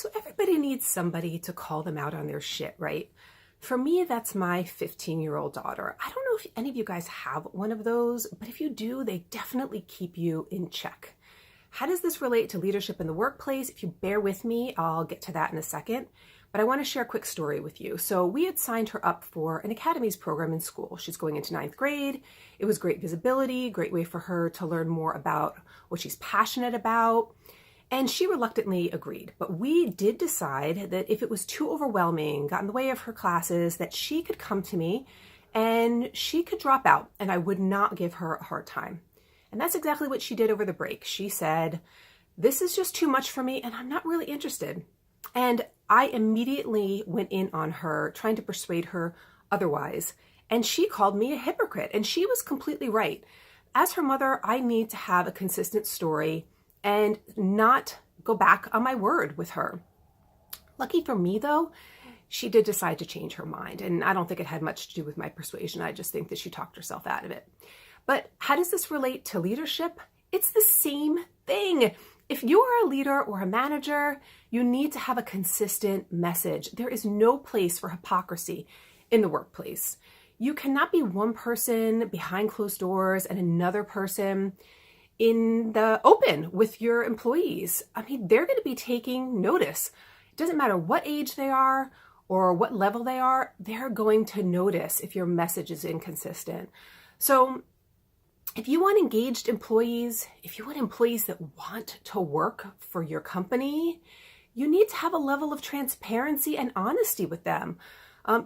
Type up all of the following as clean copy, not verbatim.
So everybody needs somebody to call them out on their shit, right? For me, that's my 15-year-old daughter. I don't know if any of you guys have one of those, but if you do, they definitely keep you in check. How does this relate to leadership in the workplace? If you bear with me, I'll get to that in a second. But I want to share a quick story with you. So we had signed her up for an academies program in school. She's going into 9th grade. It was great visibility, great way for her to learn more about what she's passionate about. And she reluctantly agreed. But we did decide that if it was too overwhelming, got in the way of her classes, that she could come to me and she could drop out and I would not give her a hard time. And that's exactly what she did over the break. She said, "This is just too much for me and I'm not really interested." And I immediately went in on her, trying to persuade her otherwise. And she called me a hypocrite, and she was completely right. As her mother, I need to have a consistent story and not go back on my word with her. Lucky for me, though, she did decide to change her mind. And I don't think it had much to do with my persuasion. I just think that she talked herself out of it. But how does this relate to leadership? It's the same thing. If you are a leader or a manager, you need to have a consistent message. There is no place for hypocrisy in the workplace. You cannot be one person behind closed doors and another person in the open with your employees. I mean, they're going to be taking notice. It doesn't matter what age they are or what level they are, they're going to notice if your message is inconsistent. So if you want engaged employees, if you want employees that want to work for your company, you need to have a level of transparency and honesty with them.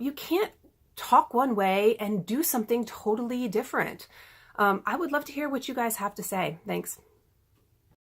You can't talk one way and do something totally different. I would love to hear what you guys have to say. Thanks.